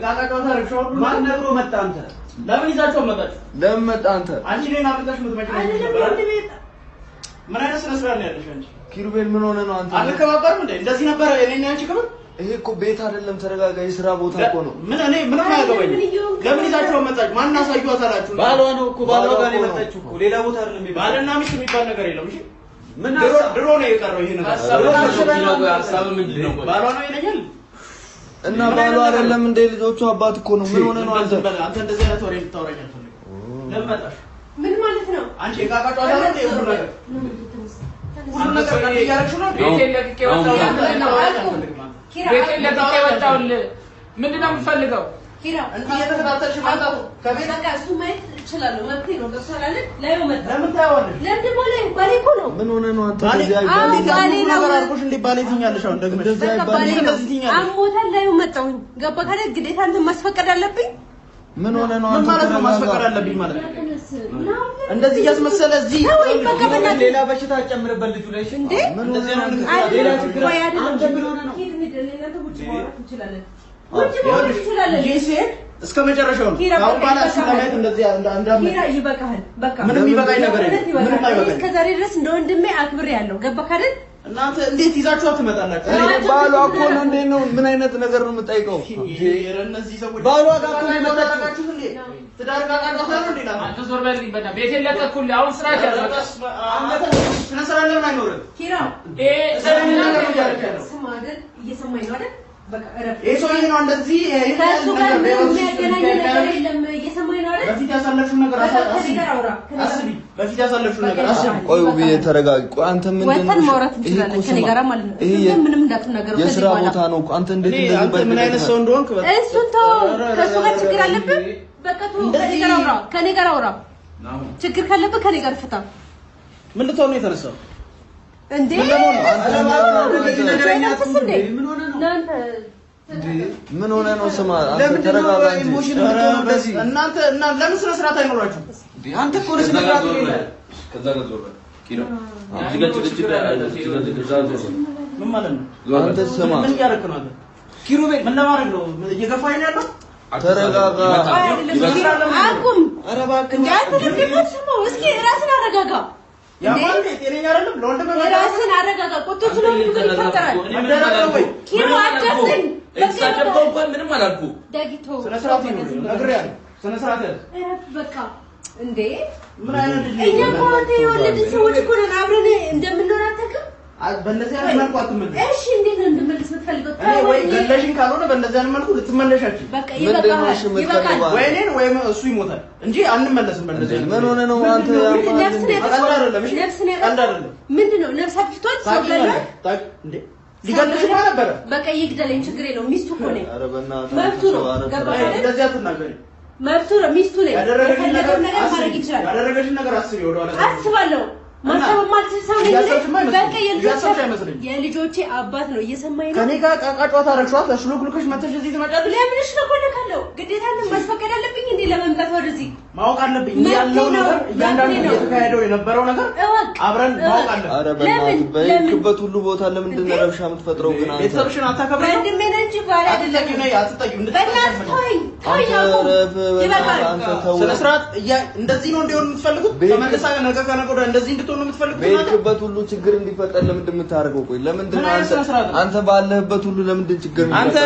ጋጋ ጨዋታ ረክሾ ማን ነግሮ መጣ አንተ ለምን ይዛቸው መጣችሁ ለምን መጣ አንተ አንቺ ነኝ አምጣሽ ምትመጪ ምን አይነት ስነ ስርዓት ነው ያለሽ አንቺ ኪሩቤል ምን ሆነ ነው አንተ አልከባበርም እንዴ እንደዚህ ነበር እኔና አንቺ ከምን ይሄ እኮ ቤት አይደለም ተረጋጋ የሥራ ቦታ እኮ ነው ምን እኔ ምንም አያገባኝ ለምን ይዛቸው መጣች ማን አሳዩ አሳላችሁ ባሏ ነው እኮ ባሏ ጋር የመጣችው እኮ ሌላ ቦታ አይደለም ባልና ሚስት የሚባል ነገር የለም እሺ ምን ድሮ ነው የቀረው ይሄ ነገር ሐሳብ ምንድነው ባሏ ነው ይለኛል እና ባሏ አይደለም እንደ ልጆቹ አባት እኮ ነው ምን ሆነ ነው አንተ እንደዚህ አይነት ወሬ ልታወራኝ አልፈልግም ለምን መጣሽ ምን ማለት ነው አንቺ የጋጋ ጨዋታ ነው እንዴ ሁሉ ነገር ሁሉ ነገር ያያችሁ ነው ቤቴን ለቅቄ ወጣው ምንድነው የምፈልገው ኪራ እንዴ የተከታተልሽ ማጣው ከቤት በቃ እሱ ማየት ይችላል መብቴ ነው በሰላለ ላይ መጣ ለምን ታያዋለሽ ለምን ባሌ እኮ ነው ምን ሆነ ነው አንተ ባሌ ነገር አርቆሽ እንዴ ባሌ ትኛለሽ አሁን ደግመሽ አሞታል ላይ መጣው ገባ ካለ ግዴታ አንተ ማስፈቀድ አለብኝ ምን ሆነ ነው አንተ ማለት ነው ማስፈቀድ አለብኝ ማለት ነው እንደዚህ ያስመሰለ እዚህ ሌላ በሽታ ጨምርበት ልጁ ላይ እንዴ እንደዚህ ነው ሌላ ችግር አንተ ምን ሆነ ነው ለእናንተ ውጭ ማውራት እንችላለን ውጭ ማውራት እንችላለን ይሄን እስከ መጨረሻው አሁን ባላሽ ለማየት እንደዚህ አንዳም ኪራ ይበቃል በቃ ምንም ይበቃኝ ነገር የለም ምንም አይበቃኝ ከዛሬ ድረስ እንደ ወንድሜ አክብሬ ያለው ገባህ አይደል እናንተ እንዴት ይዛችሁ ትመጣላችሁ ባሏ እኮ ነው እንዴ ነው ምን አይነት ነገር ነው የምጠይቀው እነዚህ ሰዎች ባሏ ጋር እኮ ነው የመጣችው እንዴ ትዳር ጋር ነው እንዴ አንተ ዞር በልኝ በእና ቤቴን ለቀኩልህ አሁን ስራ ያዘ አንተ ስነ ስርዓት ለምን አይኖርም ኪራ ስማ አይደል እየሰማኝ ነው አይደል በቃ ረፍ ሰውዬ ነው እንደዚህ ከሱ ጋር ምንም የሚያገናኝ ነገር የለም እየሰማኝ ነው አይደል በፊት ያሳለፍሽው ነገር አስቢ በፊት ያሳለፍሽው ነገር አስቢ ቆይ ውብዬ ተረጋጊ ቆይ አንተ ምንድን ነው ማውራት እንችላለን ከኔ ጋር ማለት ነው ምንም እንዳትናገረው የሥራ ቦታ ነው አንተ እንዴት እንደዚህ ምን አይነት ሰው እንደሆንክ እሱ ተው ከሱ ጋር ችግር አለብህ በቃ ተው ከኔ ጋር አውራ ችግር ካለብህ ከኔ ጋር ፍታ ምን ልትሆን ነው የተነሳው እንዴ ምን ሆነ ነው ስማ አንተ ተረጋጋ እናንተ ለምን ስነ ስርዓት አይኖራችሁ አንተ እኮ ነው ስነ ስርዓት ነው ከዛ ጋር ዞር ኪራ እዚህ ጋር ምን ማለት ነው አንተ ስማ ምን ያረክ ነው አንተ ኪሩቤል ምን ለማድረግ ነው እየገፋኝ ነው ያለው ተረጋጋ አቁም ኧረ እባክህ እንዴ አንተ ለምን እስኪ ራስን አረጋጋ ያማን ጤነኛ አይደለም ለወንድም ራስን አረጋጋ ቁጥቱ ነው ምን ይፈጠራል ኪሩ አትደስኝ እሳደብከው እንኳን ምንም አላልኩ ዳጊቶ ስነ ስርዓት ነው ነግሬያለሁ ስነ ስርዓት ያለ በቃ እንዴ ምን አይነት ልጅ እኛ ኮንቴ የወለድን ሰዎች እኮ ነን አብረን እንደምንኖር አታውቅም በእንደዚህ አይነት መልኩ አትመለሽ እሺ እንዴት ነው እንድመለስ የምትፈልገው ወይ ገለሽኝ ካልሆነ በእንደዚህ አይነት መልኩ ልትመለሻችሁ በቃ ይበቃል ወይ እኔን ወይ እሱ ይሞታል እንጂ አንመለስም በእንደዚህ አይነት ምን ሆነ ነው አንተ ምንድነው ነፍስ አጥፍቷል ሰው ገለ እንዴ ሊገልሽ ነበር በቃ ይግደለኝ ችግር የለውም ሚስቱ እኮ ነኝ ኧረ በእናትህ መብቱ ነው ገባህ እንደዚህ አትናገሪ መብቱ ነው ሚስቱ ነኝ ያደረገኝ ነገር ማድረግ ይችላል ያደረገሽ ነገር አስቢ ወደኋላ አስባለሁ ማሰብ ማልተሳው ነው በቃ የልጆቼ አባት ነው እየሰማኝ ነው ከኔ ጋር ቃቃጫታ አረግሽዋት ለሽሎክልክሽ መተሽ እዚህ ትመጫለሽ ለምን ሽሎክልካለሁ ግዴታ ነው ማስፈቀድ አለብኝ እንዴ ለመምጣት ወደዚህ ማወቅ አለብኝ ያለው ነገር እያንዳንዱ እየተካሄደው የነበረው ነገር አብረን ማወቅ አለብኝ ኧረ በእናትህ በይክበት ሁሉ ቦታ ለምንድን ነው ረብሻ የምትፈጥረው ግን አንተ ቤተሰብሽን አታከብሪ ወንድሜ ነህ እንጂ ባል አይደለም አትጠቂም በእናትህ አንተ ተው ስነ ስርዓት እንደዚህ ነው እንዲሆን የምትፈልጉት ተመልሳ ነገ ከነገ ወዲያ እንደዚህ እንድትሆን ነው የምትፈልጉት በይክበት ሁሉ ችግር እንዲፈጠር ለምንድን የምታደርገው ቆይ ለምንድን ነው አንተ ባለህበት ሁሉ ለምንድን ችግር አንተ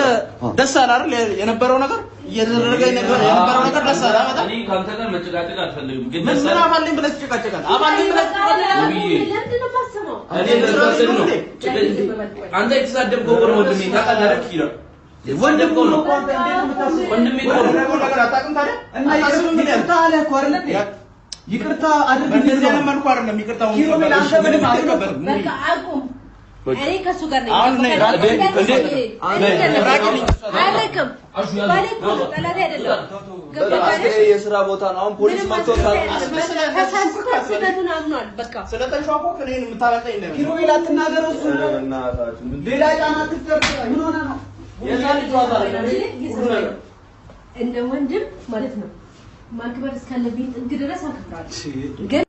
ደስ አለ አይደል የነበረው ነገር እየተደረገ የነበረው ነገር ደስ አለ አይደል እኔ ካንተ ጋር መጨቃጨቅ አልፈልግም ግን ደስ አለ አባልኝ ብለህ ትጨቃጨቃለህ አባልኝ ብለህ ለምንድን ነው የማስበው እኔ እንደዚህ ነው አንተ የተሳደብከው ነው ወንድሜ ታውቃለህ ኪራ ወንድምኮ ነው ወንድሜ ነው ነገር አታውቅም ታዲያ እና ይቅርታ አለ እኮ አይደል ይቅርታ አድርግ እንደዚህ አይነት መልኩ አይደለም ይቅርታው ኪሩቤል አንተ ምንም አትቀበልም በቃ አቁም እኔ ከሱ ጋር ነኝ አሁን ነኝ አለቅም ባሌኮ ጠላት አይደለም ገባህ የሥራ ቦታ ነው አሁን ፖሊስ መጥቶታል ከሳንስከስበቱን አምኗል በቃ ስለተንሿኮ ከኔን የምታላቀኝ ነው ኪሩቤል አትናገረው እሱ ሌላ ጫና ትፈርጥ ምን ሆነ ነው የዛን ጨዋታ ላይ እንደ ወንድም ማለት ነው ማክበር እስካለብኝ ጥግ ድረስ አክብራለሁ